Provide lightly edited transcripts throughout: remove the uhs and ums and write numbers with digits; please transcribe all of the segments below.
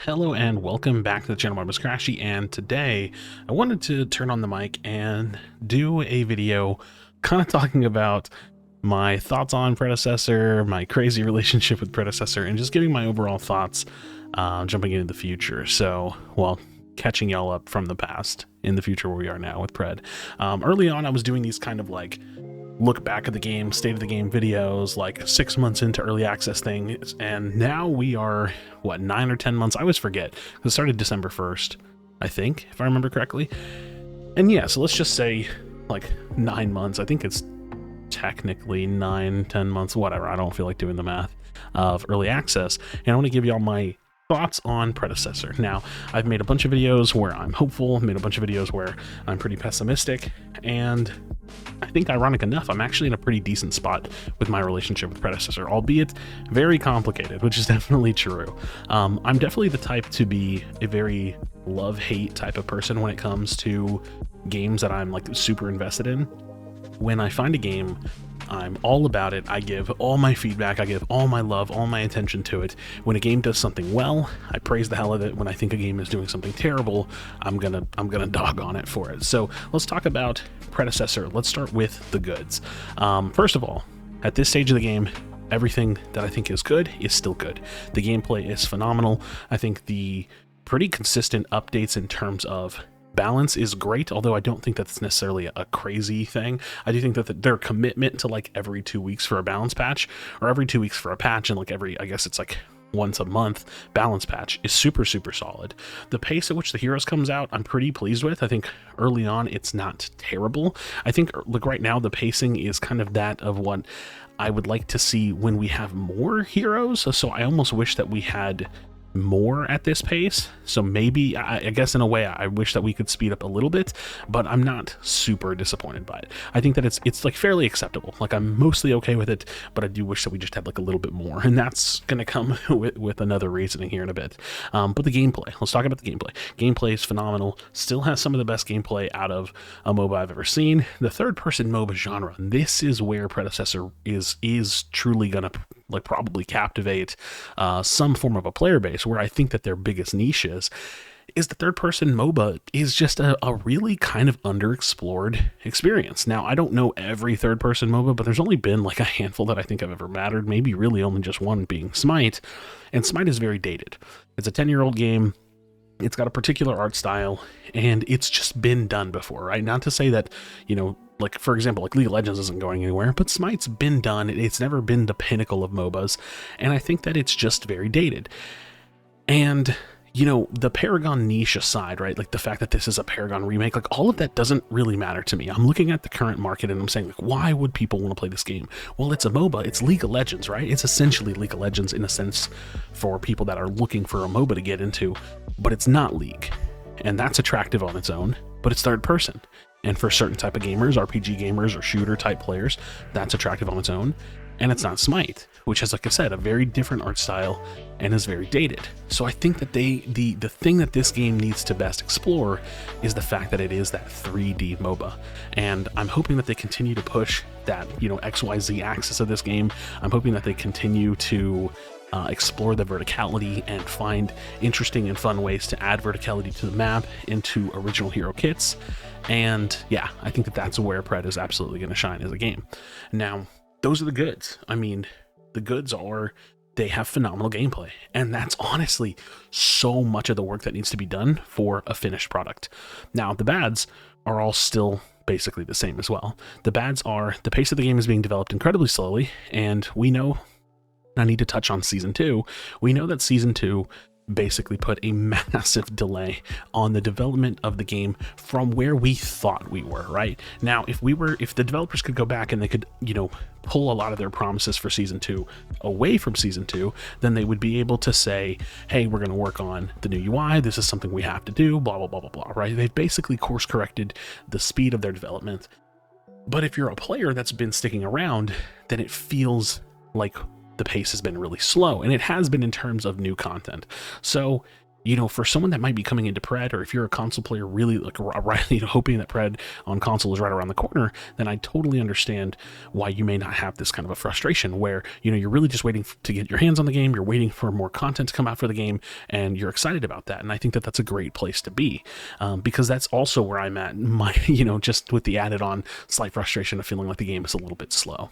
Hello and welcome back to the channel. My name is Krashy, and today I wanted to turn on the mic and do a video kind of talking about my thoughts on Predecessor, my crazy relationship with Predecessor, and just giving my overall thoughts jumping into the future. So, well, catching y'all up from the past in the future where we are now with Pred. Early on, I was doing these kind of like look back at the game, state of the game videos, like 6 months into early access things, and now we are, what, 9 or 10 months? I always forget. It started December 1st, I think, if I remember correctly. And yeah, so let's just say like 9 months. I think it's technically 9, 10 months, whatever. I don't feel like doing the math of early access. And I want to give y'all my thoughts on Predecessor. Now, I've made a bunch of videos where I'm hopeful, made a bunch of videos where I'm pretty pessimistic, and I think, ironic enough, I'm actually in a pretty decent spot with my relationship with Predecessor, albeit very complicated, which is definitely true. I'm definitely the type to be a very love-hate type of person when it comes to games that I'm like super invested in. When I find a game, I'm all about it. I give all my feedback, I give all my love, all my attention to it. When a game does something well, I praise the hell of it. When I think a game is doing something terrible, I'm gonna dog on it for it. So let's talk about Predecessor. Let's start with the goods. First of all, at this stage of the game, everything that I think is good is still good. The gameplay is phenomenal. I think the pretty consistent updates in terms of balance is great, although I don't think that's necessarily a crazy thing. I do think that their commitment to like every 2 weeks for a balance patch, or every 2 weeks for a patch, and like I guess it's like once a month balance patch is super solid. The pace at which the heroes comes out, I'm pretty pleased with. I think early on it's not terrible. I think like right now the pacing is kind of that of what I would like to see when we have more heroes. So I almost wish that we had more at this pace. So maybe, I guess in a way, I wish that we could speed up a little bit, but I'm not super disappointed by it. I think that it's like fairly acceptable. Like I'm mostly okay with it, but I do wish that we just had like a little bit more, and that's gonna come with another reasoning here in a bit. But the gameplay, let's talk about the gameplay. Gameplay is phenomenal. Still has some of the best gameplay out of a MOBA I've ever seen. The third-person MOBA genre, this is where Predecessor is truly gonna like probably captivate some form of a player base, where I think that their biggest niche is the third-person MOBA is just a really kind of underexplored experience. Now, I don't know every third-person MOBA, but there's only been like a handful that I think have ever mattered, maybe really only just one being Smite, and Smite is very dated. It's a 10-year-old game. It's got a particular art style, and it's just been done before, right? Not to say that, you know, like, for example, like League of Legends isn't going anywhere, but Smite's been done. It's never been the pinnacle of MOBAs, and I think that it's just very dated. And, you know, the Paragon niche aside, right, like the fact that this is a Paragon remake, like all of that doesn't really matter to me. I'm looking at the current market and I'm saying, like, why would people want to play this game? Well, it's a MOBA. It's League of Legends, right? It's essentially League of Legends in a sense for people that are looking for a MOBA to get into, but it's not League. And that's attractive on its own, but it's third person. And for certain type of gamers, RPG gamers or shooter type players, that's attractive on its own. And it's not Smite, which has, like I said, a very different art style and is very dated. So I think that the thing that this game needs to best explore is the fact that it is that 3D MOBA. And I'm hoping that they continue to push that, you know, XYZ axis of this game. I'm hoping that they continue to explore the verticality and find interesting and fun ways to add verticality to the map into original hero kits. And yeah, I think that that's where Pred is absolutely going to shine as a game. Now, those are the goods. I mean, the goods are they have phenomenal gameplay, and that's honestly so much of the work that needs to be done for a finished product. Now, the bads are all still basically the same as well. The bads are the pace of the game is being developed incredibly slowly, and we know, I need to touch on Season 2, we know that Season 2 basically put a massive delay on the development of the game from where we thought we were, right? Now, if the developers could go back and they could, you know, pull a lot of their promises for Season 2 away from Season 2, then they would be able to say, hey, we're going to work on the new UI, this is something we have to do, blah, blah, blah, blah, blah, right? They've basically course corrected the speed of their development. But if you're a player that's been sticking around, then it feels like the pace has been really slow, and it has been in terms of new content. So for someone that might be coming into Pred, or if you're a console player really like hoping that Pred on console is right around the corner, then I totally understand why you may not have this kind of a frustration where, you're really just waiting to get your hands on the game, you're waiting for more content to come out for the game, and you're excited about that. And I think that that's a great place to be, because that's also where I'm at, just with the added on slight frustration of feeling like the game is a little bit slow.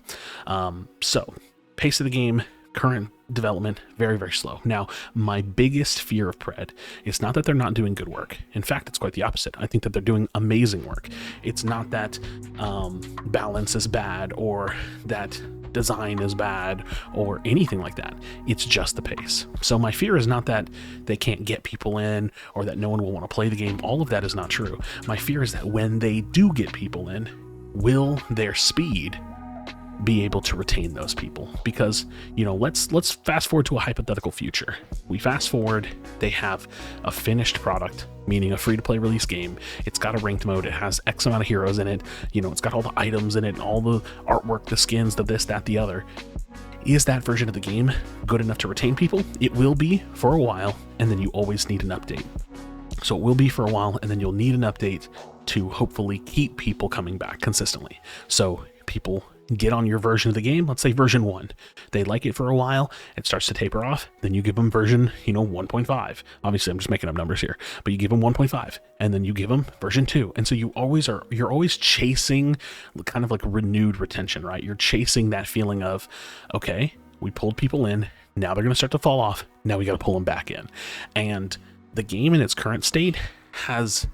So, pace of the game, current development, very, very slow. Now, my biggest fear of Pred is not that they're not doing good work. In fact, it's quite the opposite. I think that they're doing amazing work. It's not that balance is bad or that design is bad or anything like that. It's just the pace. So my fear is not that they can't get people in or that no one will want to play the game. All of that is not true. My fear is that when they do get people in, will their speed be able to retain those people? Because let's fast forward to a hypothetical future. We fast forward, they have a finished product, meaning a free-to-play release game. It's got a ranked mode, it has X amount of heroes in it, it's got all the items in it, all the artwork, the skins, the this, that, the other. Is that version of the game good enough to retain people? It will be for a while, and then you always need an update. So it will be for a while, and then you'll need an update to hopefully keep people coming back consistently. So people get on your version of the game, let's say version 1. They like it for a while, it starts to taper off, then you give them version, 1.5. Obviously, I'm just making up numbers here, but you give them 1.5, and then you give them version 2. And so you're always chasing kind of like renewed retention, right? You're chasing that feeling of, okay, we pulled people in, now they're going to start to fall off, now we got to pull them back in. And the game in its current state has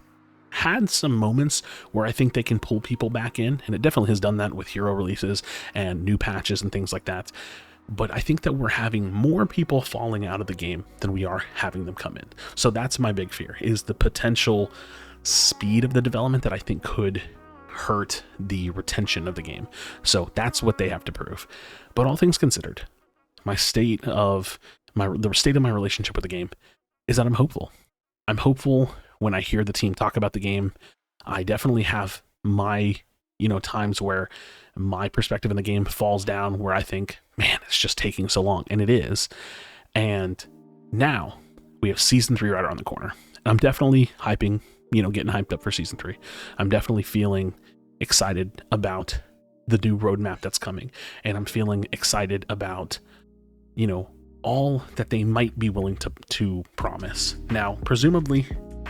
had some moments where I think they can pull people back in, and it definitely has done that with hero releases and new patches and things like that. But I think that we're having more people falling out of the game than we are having them come in. So that's my big fear, is the potential speed of the development that I think could hurt the retention of the game. So that's what they have to prove. But all things considered, the state of my relationship with the game is that I'm hopeful. I'm hopeful when I hear the team talk about the game. I definitely have my, times where my perspective in the game falls down, where I think, man, it's just taking so long. And it is. And now we have season 3 right around the corner. I'm definitely getting hyped up for season 3. I'm definitely feeling excited about the new roadmap that's coming. And I'm feeling excited about, all that they might be willing to promise. Now, presumably,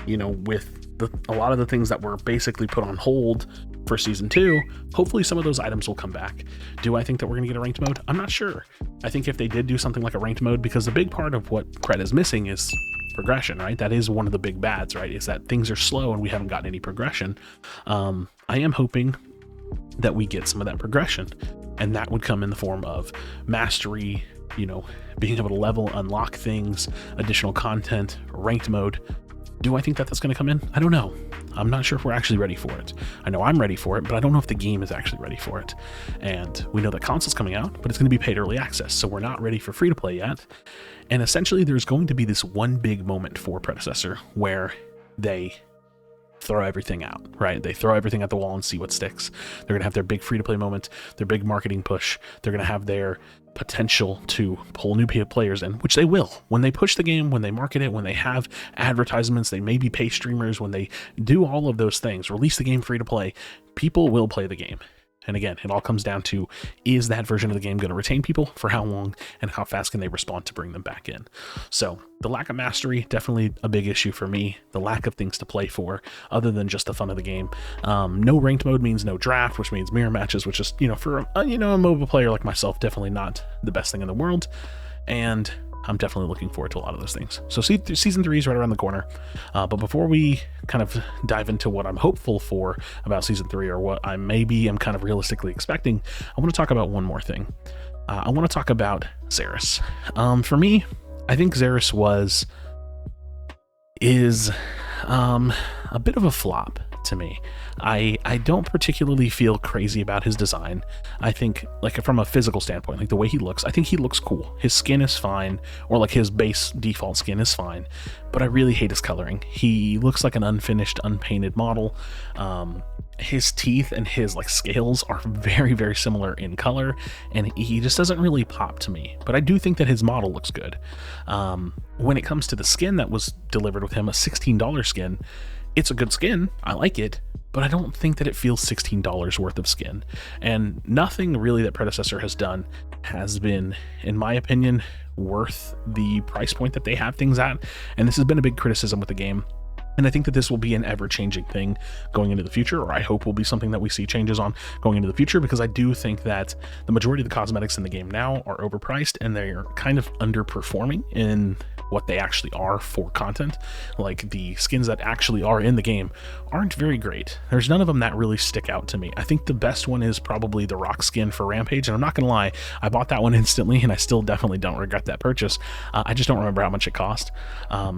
with a lot of the things that were basically put on hold for season 2, hopefully some of those items will come back. Do I think that we're going to get a ranked mode? I'm not sure. I think if they did do something like a ranked mode, because the big part of what Pred is missing is progression, right? That is one of the big bads, right? Is that things are slow and we haven't gotten any progression. I am hoping that we get some of that progression, and that would come in the form of mastery, being able to level, unlock things, additional content, ranked mode. Do I think that that's going to come in? I don't know. I'm not sure if we're actually ready for it. I know I'm ready for it, but I don't know if the game is actually ready for it. And we know that console's coming out, but it's going to be paid early access, so we're not ready for free to play yet. And essentially, there's going to be this one big moment for Predecessor where they throw everything out, right? They throw everything at the wall and see what sticks. They're going to have their big free-to-play moment, their big marketing push. They're going to have their potential to pull new players in, which they will. When they push the game, when they market it, when they have advertisements, they maybe pay streamers, when they do all of those things, release the game free-to-play, people will play the game. And again, it all comes down to, is that version of the game going to retain people for how long, and how fast can they respond to bring them back in? So the lack of mastery, definitely a big issue for me. The lack of things to play for other than just the fun of the game. No ranked mode means no draft, which means mirror matches, which is, for a mobile player like myself, definitely not the best thing in the world. And I'm definitely looking forward to a lot of those things. So season 3 is right around the corner. But before we kind of dive into what I'm hopeful for about season 3, or what I maybe am kind of realistically expecting, I want to talk about one more thing. I want to talk about Xeris. For me, I think Xeris is a bit of a flop to me. I don't particularly feel crazy about his design. I think, like, from a physical standpoint, like the way he looks, I think he looks cool. His skin is fine, or like his base default skin is fine, but I really hate his coloring. He looks like an unfinished, unpainted model. his teeth and his like scales are very, very similar in color, and he just doesn't really pop to me. But I do think that his model looks good. When it comes to the skin that was delivered with him, a $16 skin, it's a good skin. I like it, but I don't think that it feels $16 worth of skin. And nothing really that Predecessor has done has been, in my opinion, worth the price point that they have things at. And this has been a big criticism with the game. And I think that this will be an ever-changing thing going into the future, or I hope will be something that we see changes on going into the future, because I do think that the majority of the cosmetics in the game now are overpriced, and they're kind of underperforming in what they actually are for content. Like, the skins that actually are in the game aren't very great. There's none of them that really stick out to me. I think the best one is probably the rock skin for Rampage, and I'm not gonna lie, I bought that one instantly, and I still definitely don't regret that purchase. I just don't remember how much it cost.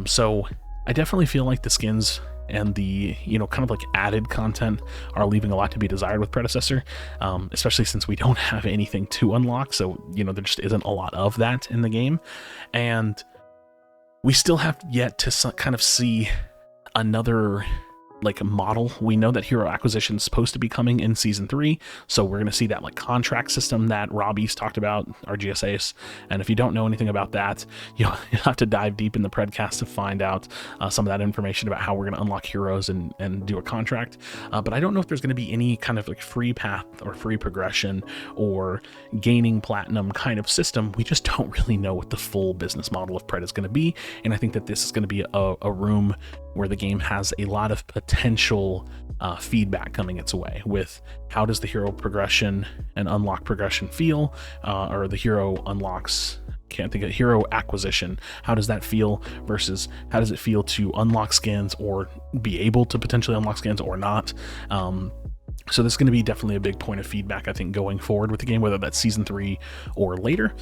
So I definitely feel like the skins and the, you know, kind of like added content are leaving a lot to be desired with Predecessor, especially since we don't have anything to unlock. So, you know, there just isn't a lot of that in the game. And we still have yet to kind of see another like model. We know that hero acquisition is supposed to be coming in season 3, so we're going to see that like contract system that Robbie's talked about, RGSAs. And if you don't know anything about that, you'll have to dive deep in the Predcast to find out some of that information about how we're going to unlock heroes and do a contract. But I don't know if there's going to be any kind of like free path or free progression or gaining platinum kind of system. We just don't really know what the full business model of Pred is going to be, and I think that this is going to be a room where the game has a lot of potential feedback coming its way with how does the hero progression and unlock progression feel, or the hero unlocks, can't think of hero acquisition, how does that feel versus how does it feel to unlock skins or be able to potentially unlock skins or not. So this is going to be definitely a big point of feedback, I think, going forward with the game, whether that's season 3 or later.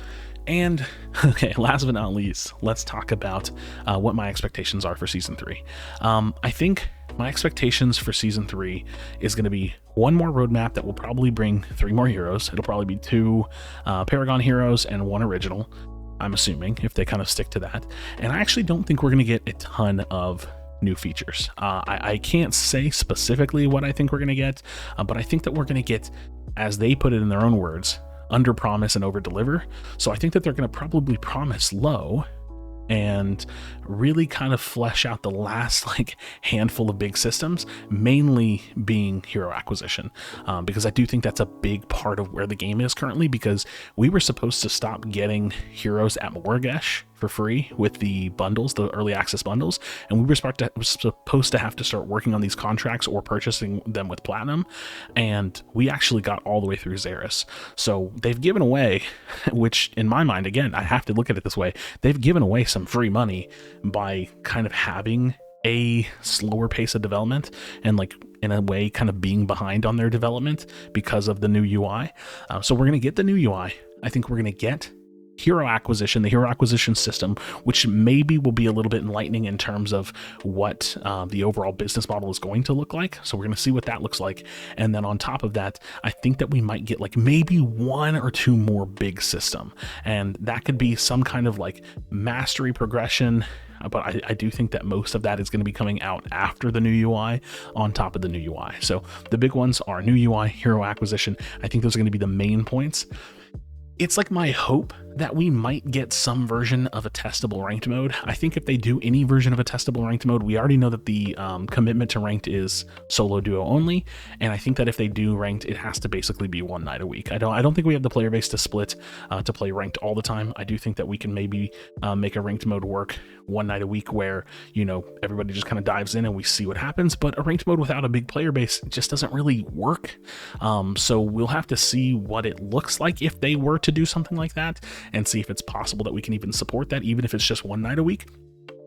And okay, last but not least, let's talk about what my expectations are for season 3. I think my expectations for season 3 is going to be one more roadmap that will probably bring 3 more heroes. It'll probably be 2 Paragon heroes and 1 original, I'm assuming, if they kind of stick to that. And I actually don't think we're going to get a ton of new features. I can't say specifically what I think we're going to get, but I think that we're going to get, as they put it in their own words, under promise and over deliver. So I think that they're going to probably promise low and really kind of flesh out the last like handful of big systems, mainly being hero acquisition, because I do think that's a big part of where the game is currently, because we were supposed to stop getting heroes at Moragesh for free with the bundles, the early access bundles, and we were supposed to have to start working on these contracts or purchasing them with platinum, and we actually got all the way through Xeris. So they've given away, which in my mind, again, I have to look at it this way, they've given away some free money by kind of having a slower pace of development and, like, in a way kind of being behind on their development because of the new UI. So we're going to get the new UI. I think we're going to get hero acquisition, the hero acquisition system, which maybe will be a little bit enlightening in terms of what the overall business model is going to look like. So we're going to see what that looks like. And then on top of that, I think that we might get like maybe 1 or 2 more big system. And that could be some kind of like mastery progression. But I do think that most of that is going to be coming out after the new UI on top of the new UI. So the big ones are new UI, hero acquisition. I think those are going to be the main points. It's like my hope that we might get some version of a testable ranked mode. I think if they do any version of a testable ranked mode, we already know that the commitment to ranked is solo duo only, and I think that if they do ranked, it has to basically be 1 night a week. I don't think we have the player base to split to play ranked all the time. I do think that we can maybe make a ranked mode work 1 night a week where, you know, everybody just kind of dives in and we see what happens, but a ranked mode without a big player base just doesn't really work. So we'll have to see what it looks like if they were to do something like that, and see if it's possible that we can even support that, even if it's just 1 night a week,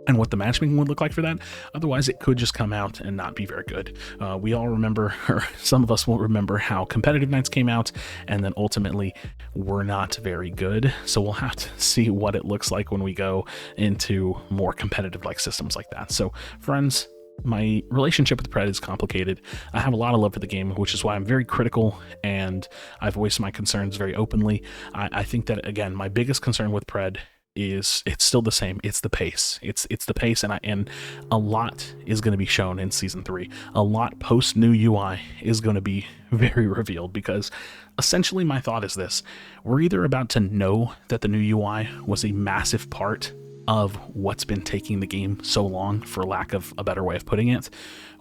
and what the matchmaking would look like for that. Otherwise, it could just come out and not be very good. We all remember, or some of us will remember, how competitive nights came out and then ultimately were not very good. So we'll have to see what it looks like when we go into more competitive like systems like that. So friends, my relationship with Pred is complicated. I have a lot of love for the game, which is why I'm very critical, and I've voiced my concerns very openly. I think that, again, my biggest concern with Pred it's still the same. It's the pace. It's the pace, and a lot is going to be shown in season 3. A lot post new UI is going to be very revealed, because essentially my thought is this: we're either about to know that the new UI was a massive part of what's been taking the game so long, for lack of a better way of putting it,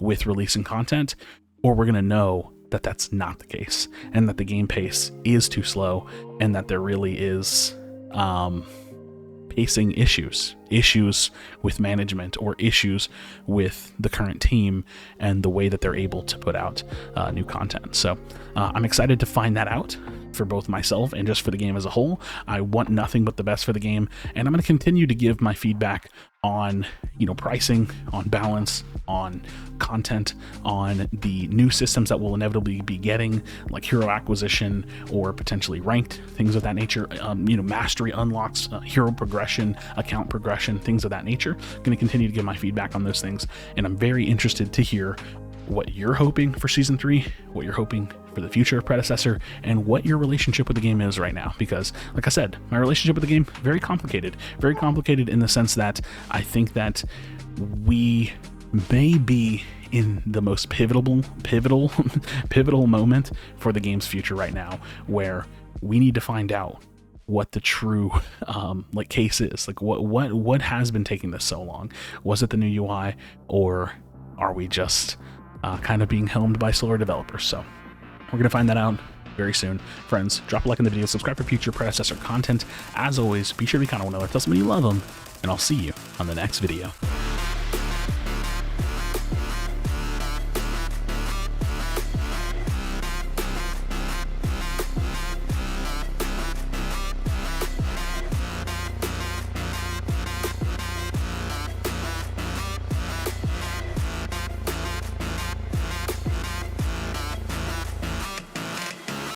with releasing content, or we're going to know that that's not the case, and that the game pace is too slow, and that there really is pacing issues with management, or issues with the current team and the way that they're able to put out new content. So I'm excited to find that out for both myself and just for the game as a whole. I want nothing but the best for the game, and I'm going to continue to give my feedback on, pricing, on balance, on content, on the new systems that we'll inevitably be getting, like hero acquisition or potentially ranked, things of that nature, mastery unlocks, hero progression, account progression, things of that nature. I'm going to continue to give my feedback on those things, and I'm very interested to hear what you're hoping for season 3, what you're hoping for the future of Predecessor, and what your relationship with the game is right now. Because, like I said, my relationship with the game, very complicated in the sense that I think that we may be in the most pivotal moment for the game's future right now, where we need to find out what the true case is. Like, what has been taking this so long? Was it the new UI, or are we just kind of being helmed by slower developers? So we're gonna find that out very soon. Friends, drop a like in the video, subscribe for future Predecessor content. As always, be sure to be kind of one another, tell somebody you love them, and I'll see you on the next video.